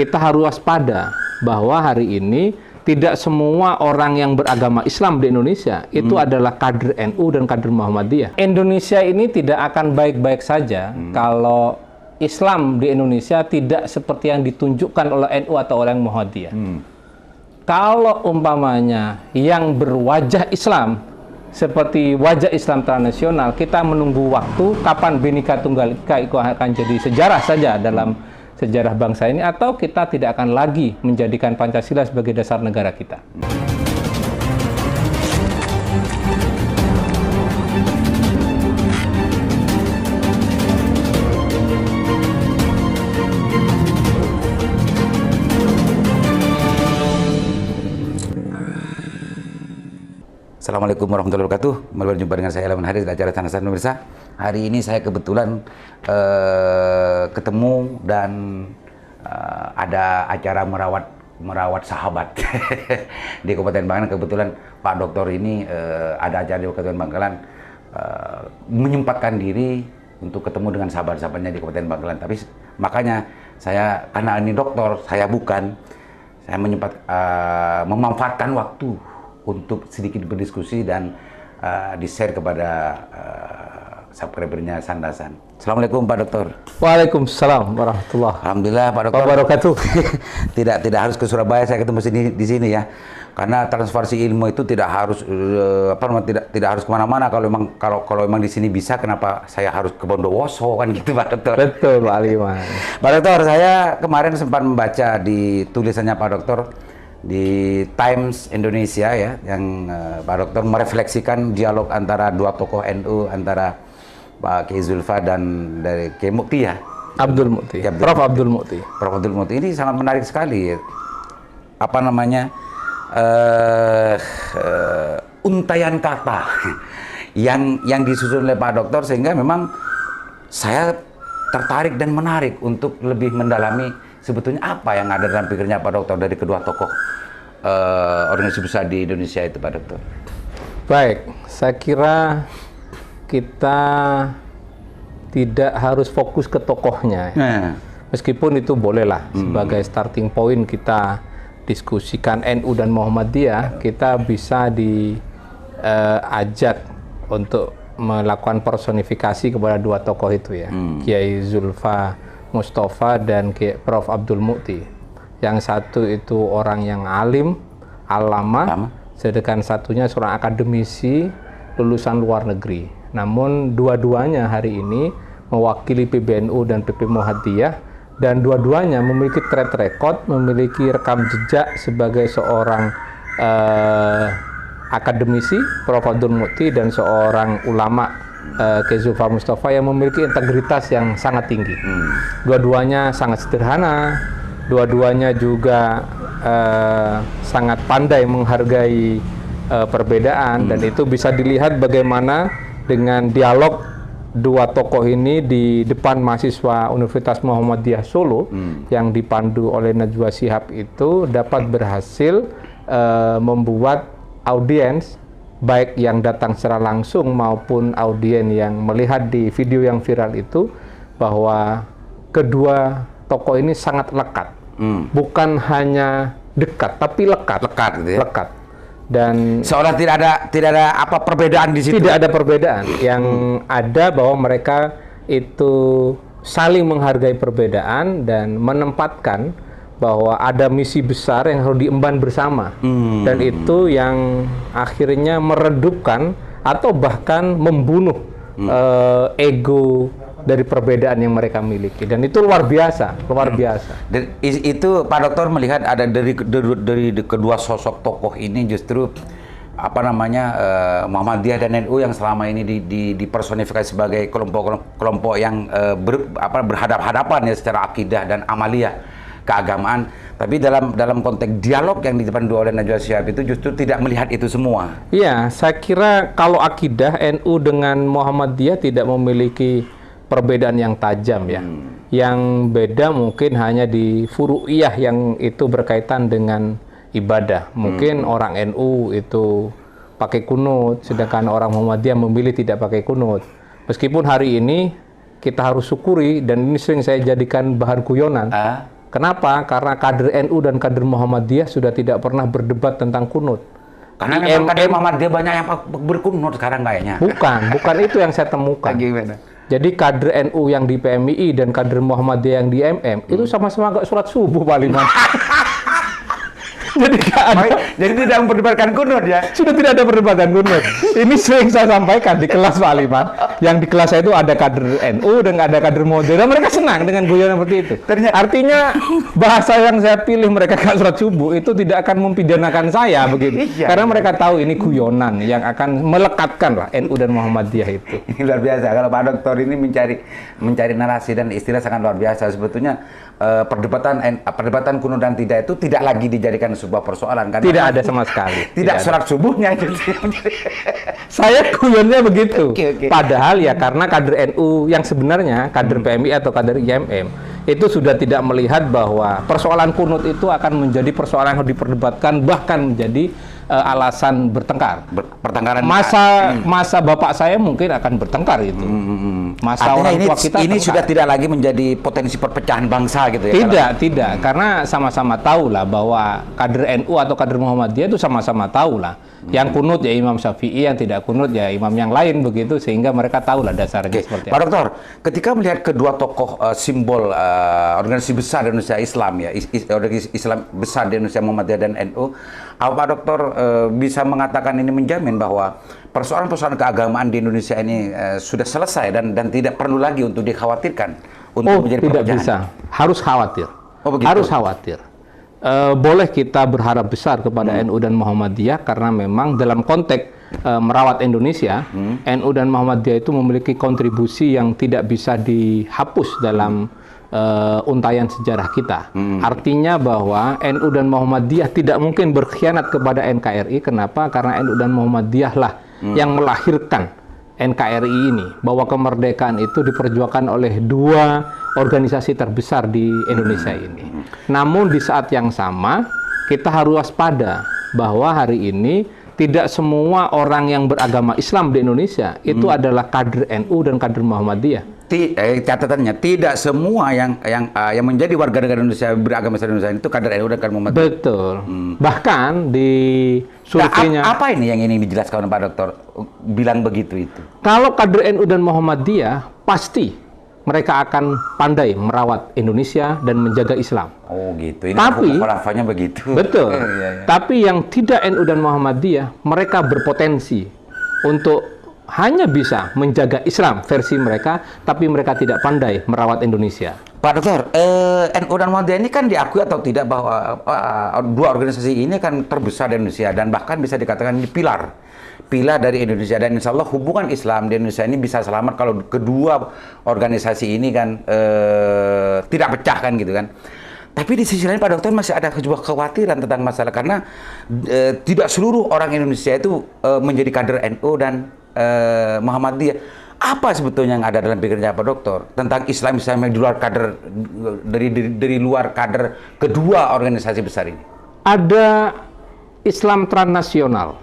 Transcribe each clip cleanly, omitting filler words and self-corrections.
kita harus waspada bahwa hari ini tidak semua orang yang beragama Islam di Indonesia itu adalah kader NU dan kader Muhammadiyah. Indonesia ini tidak akan baik-baik saja kalau Islam di Indonesia tidak seperti yang ditunjukkan oleh NU atau oleh Muhammadiyah. Kalau umpamanya yang berwajah Islam seperti wajah Islam transnasional, kita menunggu waktu kapan Bhinneka Tunggal Ika itu akan jadi sejarah saja dalam sejarah bangsa ini, atau kita tidak akan lagi menjadikan Pancasila sebagai dasar negara kita. Assalamualaikum warahmatullahi wabarakatuh. Berjumpa dengan saya Elman Haris di acara Tanah Sana Pemirsa. Hari ini saya kebetulan ketemu dan ada acara merawat sahabat di Kabupaten Bangkalan. Kebetulan Pak Doktor ini ada acara di Kabupaten Bangkalan, menyempatkan diri untuk ketemu dengan sahabat-sahabatnya di Kabupaten Bangkalan. Tapi makanya saya, karena ini dokter, saya bukan, saya memanfaatkan waktu untuk sedikit berdiskusi dan di-share kepada subscribernya Sandasan. Assalamualaikum Pak Dokter. Waalaikumsalam warahmatullahi Alhamdulillah Pak Dokter. wabarakatuh. tidak harus ke Surabaya, saya ketemu di sini ya. Karena transformasi ilmu itu tidak harus tidak harus kemana-mana. Kalau emang di sini bisa, kenapa saya harus ke Bondowoso kan gitu Pak Dokter? Betul Pak Aliman. Pak Dokter, saya kemarin sempat membaca di tulisannya Pak Dokter di Times Indonesia ya, yang Pak Dokter merefleksikan dialog antara dua tokoh NU, antara Pak Kiai Zulfa dan dari Kiai Mukti ya. Abdul Mukti. Ya, Prof Abdul Mukti. Prof Abdul Mukti ini sangat menarik sekali. Apa namanya? Untaian kata yang disusun oleh Pak Dokter, sehingga memang saya tertarik dan menarik untuk lebih mendalami sebetulnya apa yang ada dalam pikirnya Pak Dokter dari kedua tokoh organisasi besar di Indonesia itu, Pak Dokter. Baik, saya kira kita tidak harus fokus ke tokohnya. Meskipun itu bolehlah sebagai starting point kita diskusikan NU dan Muhammadiyah, kita bisa diajak untuk melakukan personifikasi kepada dua tokoh itu ya, Kiai Zulfa Mustafa dan Prof Abdul Mukti. Yang satu itu orang yang alim, alama, sedangkan satunya seorang akademisi lulusan luar negeri. Namun dua-duanya hari ini mewakili PBNU dan PP Muhammadiyah, dan dua-duanya memiliki track record, memiliki rekam jejak sebagai seorang akademisi, Prof Abdul Mukti, dan seorang ulama, Kiai Zulfa Mustafa, yang memiliki integritas yang sangat tinggi. Dua-duanya sangat sederhana, dua-duanya juga sangat pandai menghargai perbedaan, dan itu bisa dilihat bagaimana dengan dialog dua tokoh ini di depan mahasiswa Universitas Muhammadiyah Solo yang dipandu oleh Najwa Shihab itu dapat berhasil membuat audiens, baik yang datang secara langsung maupun audiens yang melihat di video yang viral itu, bahwa kedua tokoh ini sangat lekat. Bukan hanya dekat, tapi lekat. Lekat gitu ya? Lekat. Dan seolah tidak ada apa perbedaan di situ. Tidak ada perbedaan. Yang ada bahwa mereka itu saling menghargai perbedaan dan menempatkan bahwa ada misi besar yang harus diemban bersama. Dan itu yang akhirnya meredupkan atau bahkan membunuh ego dari perbedaan yang mereka miliki, dan itu luar biasa. Dan itu Pak Dokter melihat ada dari kedua sosok tokoh ini justru apa namanya Muhammadiyah dan NU yang selama ini dipersonifikasi sebagai kelompok yang berhadap-hadapan ya secara akidah dan amaliyah keagamaan, tapi dalam konteks dialog yang dipandu oleh Najwa Shihab itu justru tidak melihat itu semua. Iya, saya kira kalau akidah NU dengan Muhammadiyah tidak memiliki perbedaan yang tajam ya. Yang beda mungkin hanya di furu'iyah yang itu berkaitan dengan ibadah. Mungkin orang NU itu pakai kunut, sedangkan orang Muhammadiyah memilih tidak pakai kunut. Meskipun hari ini kita harus syukuri, dan ini sering saya jadikan bahan guyonan, Kenapa? Karena kader NU dan kader Muhammadiyah sudah tidak pernah berdebat tentang kunut. Karena memang kader Muhammadiyah banyak yang berkunut sekarang kayaknya. Bukan itu yang saya temukan. Gimana? Jadi kader NU yang di PMII dan kader Muhammadiyah yang di MM itu sama-sama nggak sholat subuh Pak Liman. Jadi nggak ada. Jadi tidak memperdebatkan kunut ya? Sudah tidak ada perdebatan kunut. Ini sering saya sampaikan di kelas Pak Liman. Yang di kelas saya itu ada kader NU dan ada kader Muhammadiyah. Mereka senang dengan guyonan seperti itu. Artinya bahasa yang saya pilih mereka nggak sholat subuh itu tidak akan mempidanakan saya begitu. Iya. Karena mereka tahu ini guyonan yang akan melekatkan lah NU dan Muhammadiyah itu. Ini luar biasa. Kalau Pak Dokter ini mencari narasi dan istilah sangat luar biasa. Sebetulnya perdebatan kunut dan tidak itu tidak lagi dijadikan sebuah persoalan. Karena Tidak ada sama sekali. Tidak sholat subuhnya. Saya guyonnya begitu. Oke. Padahal ya karena kader NU yang sebenarnya kader PMI atau kader IMM itu sudah tidak melihat bahwa persoalan kunut itu akan menjadi persoalan yang diperdebatkan bahkan menjadi alasan bertengkar. Pertengkaran. Masa bapak saya mungkin akan bertengkar itu. Masa Artinya orang tua kita ini tengkar. sudah tidak lagi menjadi potensi perpecahan bangsa gitu ya? Tidak. Karena sama-sama tahu lah bahwa kader NU atau kader Muhammadiyah itu sama-sama tahu lah. Yang kunut ya Imam Syafi'i, yang tidak kunut ya imam yang lain begitu, sehingga mereka tahu lah dasarnya seperti Pak apa. Dokter, ketika melihat kedua tokoh simbol organisasi besar di Indonesia Islam ya, organisasi Islam besar di Indonesia Muhammadiyah dan NU, apa Pak Dokter bisa mengatakan ini menjamin bahwa persoalan-persoalan keagamaan di Indonesia ini sudah selesai dan tidak perlu lagi untuk dikhawatirkan untuk menjadi tidak perpecahan? bisa. Harus khawatir. Oh, begitu? Harus khawatir. Boleh kita berharap besar kepada NU dan Muhammadiyah karena memang dalam konteks merawat Indonesia, NU dan Muhammadiyah itu memiliki kontribusi yang tidak bisa dihapus dalam untayan sejarah kita. Artinya bahwa NU dan Muhammadiyah tidak mungkin berkhianat kepada NKRI. Kenapa? Karena NU dan Muhammadiyah lah yang melahirkan NKRI ini, bahwa kemerdekaan itu diperjuangkan oleh dua organisasi terbesar di Indonesia ini. Namun di saat yang sama kita harus waspada bahwa hari ini tidak semua orang yang beragama Islam di Indonesia itu adalah kader NU dan kader Muhammadiyah. Catatannya tidak semua yang menjadi warga negara Indonesia beragama Islam Indonesia itu kader NU dan kader Muhammadiyah. Betul. Bahkan di surveinya. Apa ini yang ini dijelaskan Pak Dokter bilang begitu itu? Kalau kader NU dan Muhammadiyah pasti mereka akan pandai merawat Indonesia dan menjaga Islam. Oh gitu. Ini Tapi khilafahnya begitu. Betul. Iya. Tapi yang tidak NU dan Muhammadiyah, mereka berpotensi untuk hanya bisa menjaga Islam versi mereka, tapi mereka tidak pandai merawat Indonesia. Pak Dokter, NU dan Muhammadiyah ini kan diakui atau tidak bahwa dua organisasi ini kan terbesar di Indonesia dan bahkan bisa dikatakan ini pilar dari Indonesia, dan insya Allah hubungan Islam di Indonesia ini bisa selamat kalau kedua organisasi ini kan tidak pecah kan gitu kan. Tapi di sisi lain Pak Dokter masih ada sebuah kekhawatiran tentang masalah karena tidak seluruh orang Indonesia itu menjadi kader NU dan Muhammadiyah. Apa sebetulnya yang ada dalam pikirannya Pak Dokter tentang Islam yang di luar kader dari luar kader kedua organisasi besar ini? Ada Islam transnasional.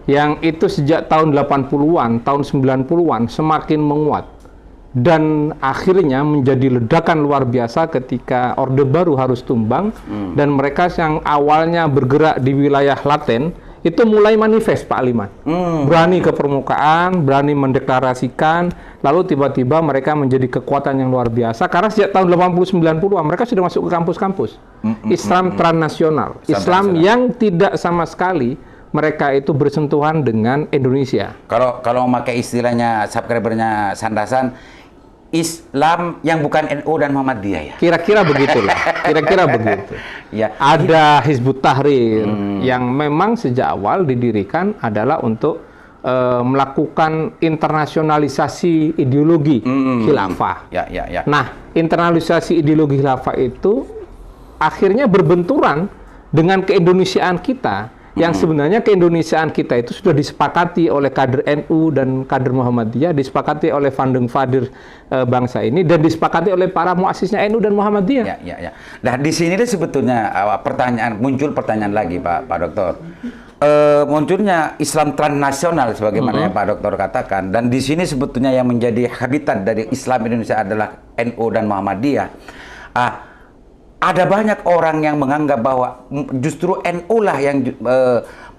Yang itu sejak tahun 80-an, tahun 90-an semakin menguat. Dan akhirnya menjadi ledakan luar biasa ketika Orde Baru harus tumbang dan mereka yang awalnya bergerak di wilayah Laten itu mulai manifest Pak Liman. Berani ke permukaan, berani mendeklarasikan, lalu tiba-tiba mereka menjadi kekuatan yang luar biasa karena sejak tahun 80-90-an mereka sudah masuk ke kampus-kampus. Islam transnasional, Islam yang tidak sama sekali mereka itu bersentuhan dengan Indonesia. Kalau memakai istilahnya subscribernya Sandasan, Islam yang bukan NU dan Muhammadiyah ya. Kira-kira begitulah. Kira-kira begitu. Ya. Ada Hizbut Tahrir yang memang sejak awal didirikan adalah untuk melakukan internasionalisasi ideologi khilafah. Ya. Nah, internalisasi ideologi khilafah itu akhirnya berbenturan dengan keindonesiaan kita. Yang sebenarnya keindonesiaan kita itu sudah disepakati oleh kader NU dan kader Muhammadiyah, disepakati oleh founding father bangsa ini, dan disepakati oleh para muasisnya NU dan Muhammadiyah. Ya. Nah, di sini deh sebetulnya muncul pertanyaan lagi Pak Dokter. Munculnya Islam transnasional sebagaimana yang Pak Dokter katakan, dan di sini sebetulnya yang menjadi habitat dari Islam Indonesia adalah NU dan Muhammadiyah. ada banyak orang yang menganggap bahwa justru NU lah yang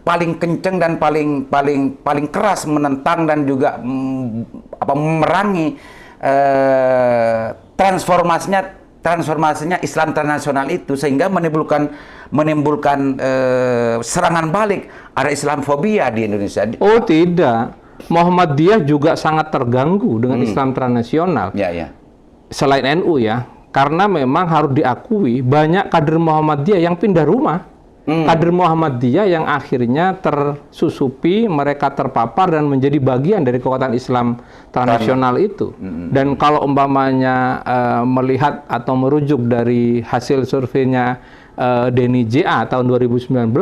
paling kenceng dan paling keras menentang dan juga memerangi transformasinya Islam transnasional itu, sehingga menimbulkan serangan balik, ada Islamfobia di Indonesia. Oh tidak, Muhammadiyah juga sangat terganggu dengan Islam transnasional. Ya, ya. Selain NU ya, karena memang harus diakui banyak kader Muhammadiyah yang pindah rumah. Kader Muhammadiyah yang akhirnya tersusupi, mereka terpapar dan menjadi bagian dari kekuatan Islam transnasional itu. Dan kalau umpamanya melihat atau merujuk dari hasil surveinya Denny JA tahun 2019,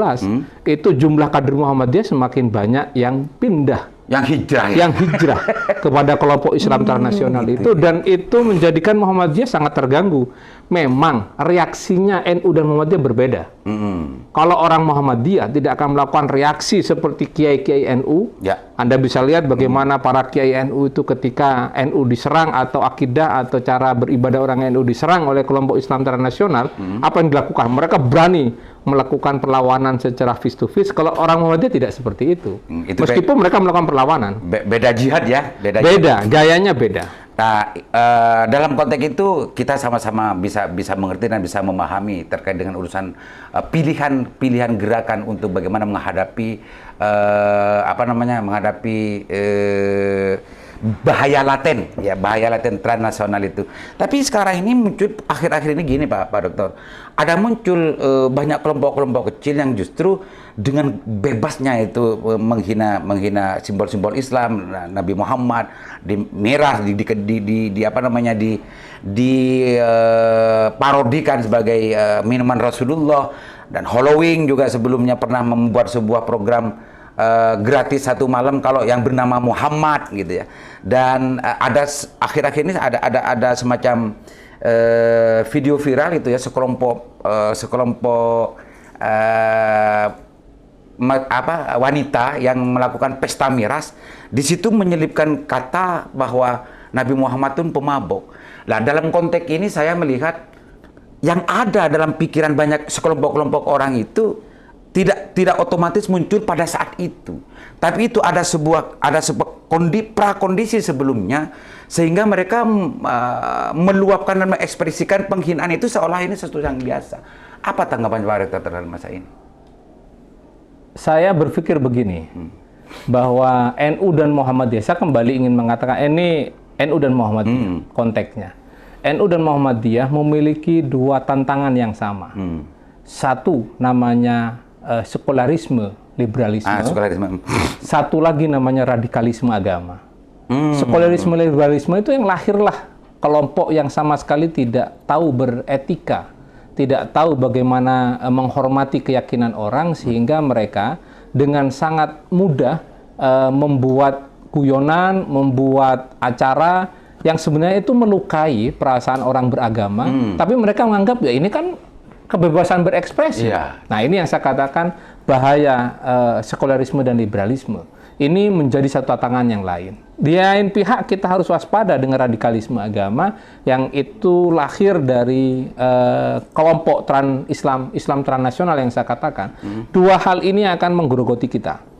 itu jumlah kader Muhammadiyah semakin banyak yang pindah. Yang hijrah ya? Yang hijrah kepada kelompok Islam transnasional itu, dan itu menjadikan Muhammadiyah sangat terganggu. Memang reaksinya NU dan Muhammadiyah berbeda. Kalau orang Muhammadiyah tidak akan melakukan reaksi seperti kiai-kiai NU. Ya. Anda bisa lihat bagaimana para kiai NU itu ketika NU diserang atau akidah atau cara beribadah orang NU diserang oleh kelompok Islam transnasional, apa yang dilakukan? Mereka berani melakukan perlawanan secara face to face. Kalau orang Muhammadiyah tidak seperti itu. Meskipun mereka melakukan perlawanan. Beda jihad ya? Beda, gayanya beda. Nah, dalam konteks itu kita sama-sama bisa mengerti dan bisa memahami terkait dengan urusan pilihan gerakan untuk bagaimana menghadapi bahaya laten transnasional itu. Tapi sekarang ini muncul akhir-akhir ini gini Pak Dokter, ada muncul banyak kelompok-kelompok kecil yang justru dengan bebasnya itu menghina simbol-simbol Islam, Nabi Muhammad, parodikan sebagai minuman Rasulullah, dan Halloween juga sebelumnya pernah membuat sebuah program gratis 1 malam kalau yang bernama Muhammad gitu ya. Dan akhir-akhir ini ada semacam video viral itu ya, sekelompok wanita yang melakukan pesta miras, di situ menyelipkan kata bahwa Nabi Muhammad itu pemabuk. Nah, dalam konteks ini saya melihat yang ada dalam pikiran banyak sekelompok-kelompok orang itu tidak otomatis muncul pada saat itu, tapi itu ada sebuah prakondisi sebelumnya, sehingga mereka meluapkan dan mengekspresikan penghinaan itu seolah ini sesuatu yang biasa. Apa tanggapan Pak Rektor terhadap masa ini? Saya berpikir begini, bahwa NU dan Muhammadiyah, saya kembali ingin mengatakan ini NU dan Muhammadiyah konteksnya. NU dan Muhammadiyah memiliki 2 tantangan yang sama. Satu namanya sekularisme, liberalisme. Satu lagi namanya radikalisme agama. Sekularisme, liberalisme itu yang lahirlah kelompok yang sama sekali tidak tahu beretika, tidak tahu bagaimana menghormati keyakinan orang, sehingga mereka dengan sangat mudah membuat guyonan, membuat acara yang sebenarnya itu melukai perasaan orang beragama, tapi mereka menganggap ya ini kan kebebasan berekspresi. Yeah. Nah, ini yang saya katakan bahaya sekularisme dan liberalisme. Ini menjadi satu tantangan yang lain. Di lain pihak kita harus waspada dengan radikalisme agama yang itu lahir dari kelompok Islam transnasional yang saya katakan. 2 hal ini akan menggerogoti kita.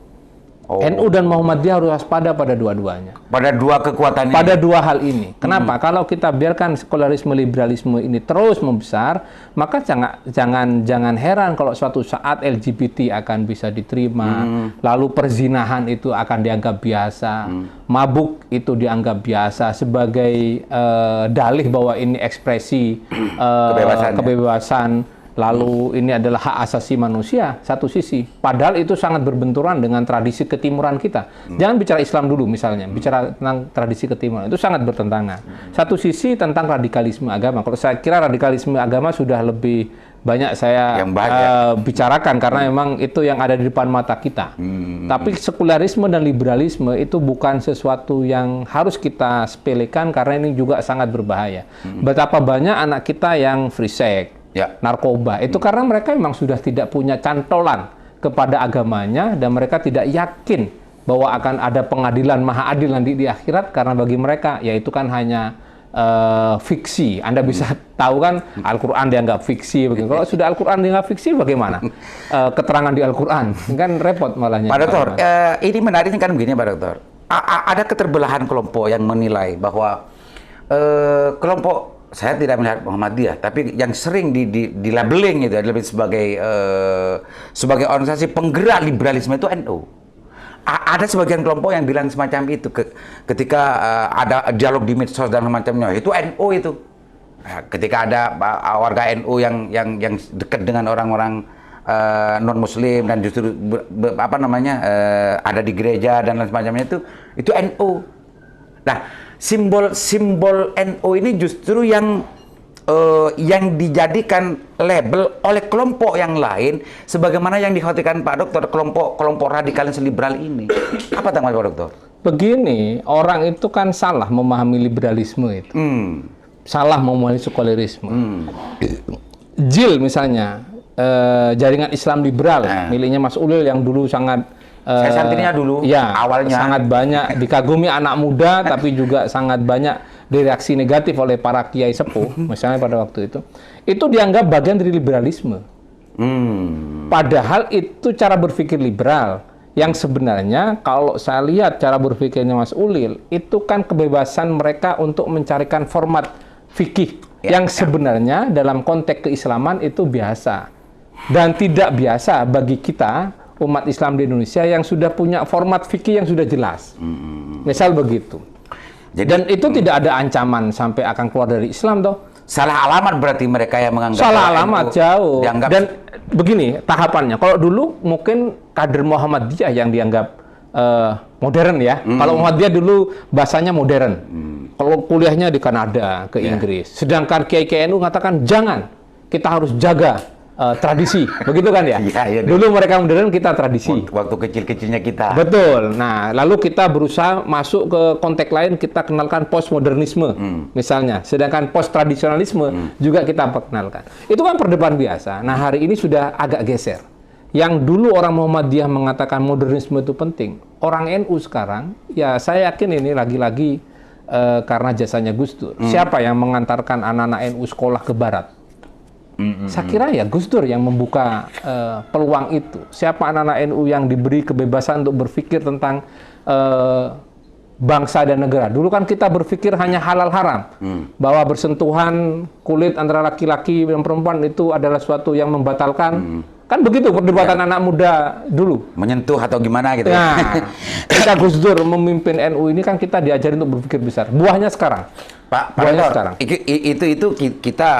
NU dan Muhammadiyah harus waspada pada dua-duanya. Pada 2 kekuatan ini? Pada 2 hal ini. Kenapa? Kalau kita biarkan sekularisme liberalisme ini terus membesar, maka jangan heran kalau suatu saat LGBT akan bisa diterima, lalu perzinahan itu akan dianggap biasa, mabuk itu dianggap biasa sebagai dalih bahwa ini ekspresi kebebasan. Lalu ini adalah hak asasi manusia, satu sisi. Padahal itu sangat berbenturan dengan tradisi ketimuran kita. Jangan bicara Islam dulu misalnya, bicara tentang tradisi ketimuran, itu sangat bertentangan. Satu sisi tentang radikalisme agama. Kalau saya kira radikalisme agama sudah lebih banyak saya bicarakan, karena memang itu yang ada di depan mata kita. Tapi sekularisme dan liberalisme itu bukan sesuatu yang harus kita sepelekan, karena ini juga sangat berbahaya. Betapa banyak anak kita yang free sex, narkoba, itu karena mereka memang sudah tidak punya cantolan kepada agamanya, dan mereka tidak yakin bahwa akan ada pengadilan maha adil nanti di akhirat, karena bagi mereka ya itu kan hanya fiksi. Anda bisa tahu kan Al-Quran dianggap fiksi. Begitu. Kalau sudah Al-Quran dianggap fiksi, bagaimana keterangan di Al-Quran? Kan repot malahnya. Pak Dokter, ini menariknya kan begini Pak Dokter. Ada keterbelahan kelompok yang menilai bahwa kelompok, saya tidak melihat Muhammadiyah, tapi yang sering di labeling itu adalah sebagai organisasi penggerak liberalisme itu NU. Ada sebagian kelompok yang bilang semacam itu ketika ada dialog di medsos dan semacamnya, itu NU itu. Ketika ada warga NU yang dekat dengan orang-orang non Muslim dan justru ada di gereja dan lain semacamnya, itu NU. Nah, simbol NU ini justru yang dijadikan label oleh kelompok yang lain, sebagaimana yang dikhawatirkan Pak Dokter, kelompok radikalis liberal ini. Apa tanggapan Pak Dokter? Begini, orang itu kan salah memahami liberalisme itu. Salah memahami sekulerisme. JIL misalnya, Jaringan Islam Liberal, miliknya Mas Ulil yang dulu sangat saya santrinya dulu, ya, awalnya sangat banyak dikagumi anak muda, tapi juga sangat banyak direaksi negatif oleh para kiai sepuh, misalnya pada waktu itu dianggap bagian dari liberalisme. Padahal itu cara berpikir liberal, yang sebenarnya kalau saya lihat cara berpikirnya Mas Ulil, itu kan kebebasan mereka untuk mencarikan format fikih yang sebenarnya dalam konteks keislaman itu biasa. Dan tidak biasa bagi kita, umat Islam di Indonesia yang sudah punya format fikih yang sudah jelas. Misal begitu. Dan itu tidak ada ancaman sampai akan keluar dari Islam toh. Salah alamat berarti mereka yang menganggap. Salah alamat jauh. Dianggap... Dan begini tahapannya. Kalau dulu mungkin kader Muhammadiyah yang dianggap modern ya. Kalau Muhammadiyah dulu bahasanya modern. Kalau kuliahnya di Kanada, ke Inggris. Sedangkan Kiai NU mengatakan jangan, kita harus jaga tradisi, begitu kan ya? Iya, dulu mereka modern, kita tradisi. Waktu kecil-kecilnya kita. Betul. Nah, lalu kita berusaha masuk ke konteks lain, kita kenalkan postmodernisme, misalnya. Sedangkan post-tradisionalisme juga kita perkenalkan. Itu kan perdebatan biasa. Nah, hari ini sudah agak geser. Yang dulu orang Muhammadiyah mengatakan modernisme itu penting. Orang NU sekarang, ya saya yakin ini lagi-lagi karena jasanya Gus Dur. Siapa yang mengantarkan anak-anak NU sekolah ke Barat? Saya kira ya Gus Dur yang membuka peluang itu. Siapa anak-anak NU yang diberi kebebasan untuk berpikir tentang bangsa dan negara. Dulu kan kita berpikir hanya halal haram. Bahwa bersentuhan kulit antara laki-laki dan perempuan itu adalah suatu yang membatalkan. Kan begitu perdebatan anak muda dulu. Menyentuh atau gimana gitu. Nah, kita Gus Dur memimpin NU ini kan kita diajarin untuk berpikir besar. Buahnya sekarang. Pak Dokter, itu kita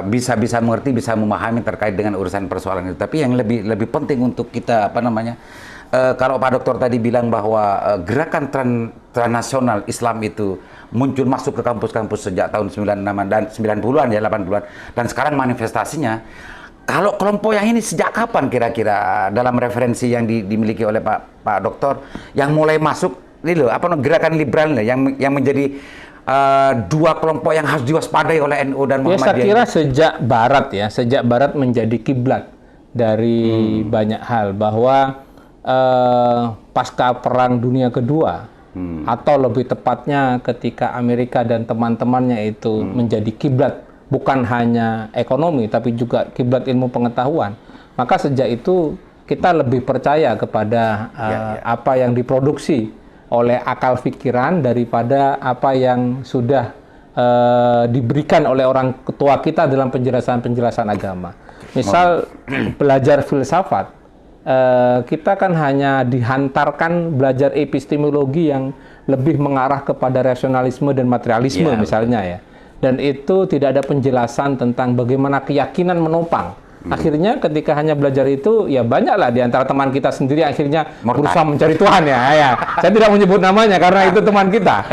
bisa mengerti, bisa memahami terkait dengan urusan persoalan itu. Tapi yang lebih penting untuk kita kalau Pak Dokter tadi bilang bahwa gerakan transnasional Islam itu muncul masuk ke kampus-kampus sejak tahun 96 dan 90-an ya, 80-an, dan sekarang manifestasinya, kalau kelompok yang ini sejak kapan kira-kira dalam referensi yang dimiliki oleh Pak Dokter yang mulai masuk ini loh, gerakan liberal yang menjadi dua kelompok yang harus diwaspadai oleh NU dan Muhammadiyah? Ya, saya kira sejak Barat menjadi kiblat dari banyak hal, bahwa pasca Perang Dunia Kedua, atau lebih tepatnya ketika Amerika dan teman-temannya itu menjadi kiblat, bukan hanya ekonomi, tapi juga kiblat ilmu pengetahuan, maka sejak itu kita lebih percaya kepada apa yang diproduksi oleh akal pikiran daripada apa yang sudah diberikan oleh orang ketua kita dalam penjelasan-penjelasan agama. Misal belajar filsafat, kita kan hanya dihantarkan belajar epistemologi yang lebih mengarah kepada rasionalisme dan materialisme misalnya ya. Dan itu tidak ada penjelasan tentang bagaimana keyakinan menopang. Akhirnya ketika hanya belajar itu, ya banyaklah di antara teman kita sendiri akhirnya berusaha mencari Tuhan ya. Saya tidak menyebut namanya karena itu teman kita.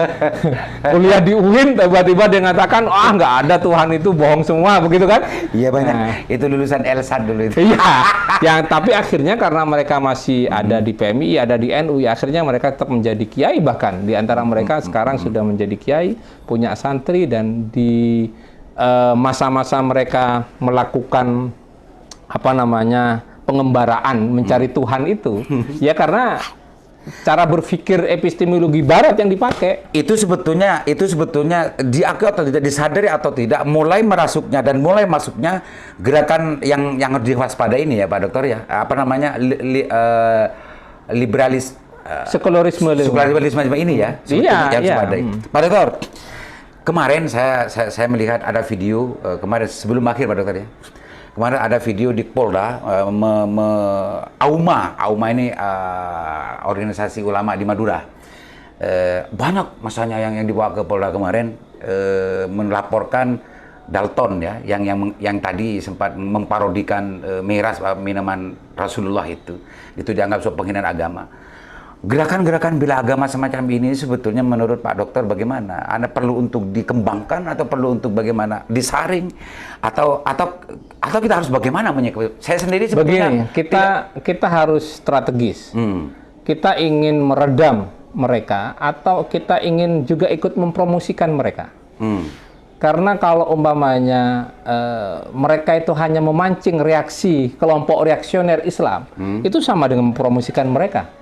Kuliah di UIN, tiba-tiba dia mengatakan, nggak ada Tuhan, itu bohong semua, begitu kan? Iya banyak. Nah, itu lulusan LSAT dulu itu. Iya. Tapi akhirnya karena mereka masih ada di PMI, ada di NU, ya akhirnya mereka tetap menjadi kiai, bahkan di antara mereka sekarang sudah menjadi kiai, punya santri, dan di masa-masa mereka melakukan pengembaraan mencari Tuhan itu, ya karena cara berpikir epistemologi Barat yang dipakai. Itu sebetulnya diakui atau tidak, disadari atau tidak, mulai masuknya gerakan yang harus diwaspadai ini ya Pak Dokter ya. Apa namanya? Liberalis Sekularisme ini ya. Iya, yang iya. sepadai. Pak Dokter, kemarin saya melihat ada video kemarin sebelum akhir Pak Dokter ya. Kemarin ada video di Polda, AUMA ini organisasi ulama di Madura. Banyak masanya yang dibawa ke Polda kemarin melaporkan Dalton ya, yang tadi sempat memparodikan miras minuman Rasulullah itu dianggap sebagai penghinaan agama. Gerakan-gerakan bela agama semacam ini sebetulnya menurut Pak Dokter bagaimana? Anda perlu untuk dikembangkan atau perlu untuk bagaimana disaring atau kita harus bagaimana menyikapi? Saya sendiri sebetulnya kita harus strategis. Kita ingin meredam mereka atau kita ingin juga ikut mempromosikan mereka. Karena kalau umpamanya mereka itu hanya memancing reaksi kelompok reaksioner Islam, itu sama dengan mempromosikan mereka.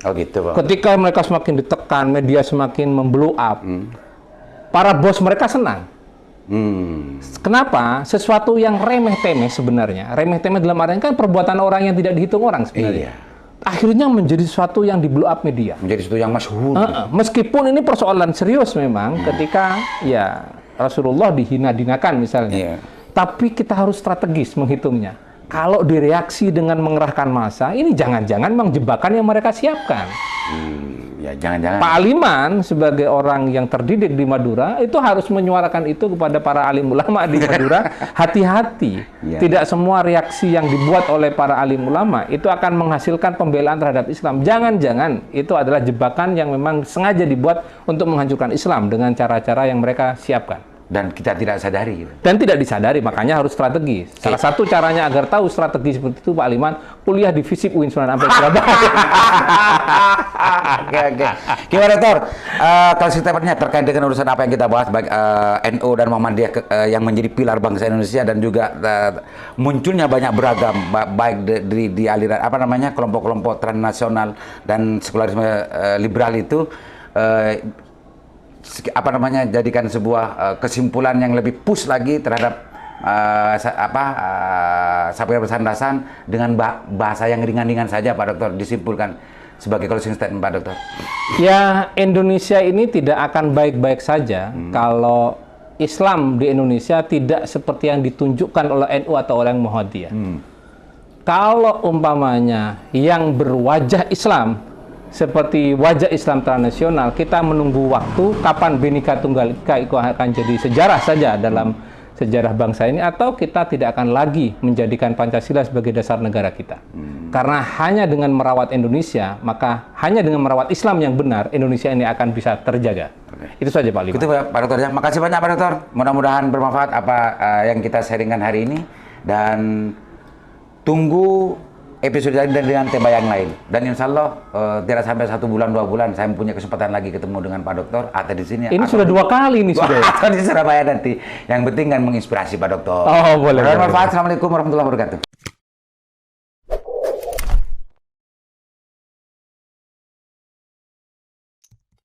Oh gitu, Pak. Ketika mereka semakin ditekan, media semakin memblow up, para bos mereka senang. Kenapa? Sesuatu yang remeh-temeh sebenarnya. Remeh-temeh dalam artian kan perbuatan orang yang tidak dihitung orang sebenarnya. Iya. Akhirnya menjadi sesuatu yang di-blow up media. Menjadi sesuatu yang masyhur. Meskipun ini persoalan serius memang ketika ya Rasulullah dihina-dinakan misalnya. Iya. Tapi kita harus strategis menghitungnya. Kalau direaksi dengan mengerahkan massa, ini jangan-jangan memang jebakan yang mereka siapkan. Ya jangan-jangan. Pak Aliman sebagai orang yang terdidik di Madura itu harus menyuarakan itu kepada para alim ulama di Madura. Hati-hati, tidak semua reaksi yang dibuat oleh para alim ulama itu akan menghasilkan pembelaan terhadap Islam. Jangan-jangan itu adalah jebakan yang memang sengaja dibuat untuk menghancurkan Islam dengan cara-cara yang mereka siapkan. Dan kita tidak sadari. Dan tidak disadari, makanya harus strategi. Salah satu caranya agar tahu strategi seperti itu, Pak Aliman, kuliah di FISIP UIN Sunan Ampel Surabaya. Oke. Gimana, Tor? Kalau cerita terkait dengan urusan apa yang kita bahas, baik NU dan Muhammadiyah yang menjadi pilar bangsa Indonesia dan juga munculnya banyak beragam, baik di aliran apa namanya kelompok-kelompok transnasional dan sekularisme liberal itu. Apa namanya, jadikan sebuah kesimpulan yang lebih push lagi terhadap Sapi Bersandasan dengan bahasa yang ringan-ringan saja Pak Dokter, disimpulkan sebagai closing statement Pak Dokter. Ya, Indonesia ini tidak akan baik-baik saja kalau Islam di Indonesia tidak seperti yang ditunjukkan oleh NU atau oleh Muhammadiyah. Kalau umpamanya yang berwajah Islam seperti wajah Islam transnasional, kita menunggu waktu kapan Bhinneka Tunggal Ika itu akan jadi sejarah saja dalam sejarah bangsa ini, atau kita tidak akan lagi menjadikan Pancasila sebagai dasar negara kita. Karena hanya dengan merawat Indonesia, maka hanya dengan merawat Islam yang benar, Indonesia ini akan bisa terjaga. Itu saja Pak Liman. Itu Pak Dokter ya. Makasih banyak Pak Dokter. Mudah-mudahan bermanfaat apa yang kita sharingkan hari ini, dan tunggu episode lain dan dengan tema yang lain. Dan insya Allah tidak sampai 1 bulan 2 bulan saya mempunyai kesempatan lagi ketemu dengan Pak Dokter atau di sini. Ini sudah 2 kali ini sudah. Atau di Surabaya nanti. Yang penting kan menginspirasi Pak Dokter. Oh boleh. Bermanfaat. Assalamualaikum warahmatullahi wabarakatuh.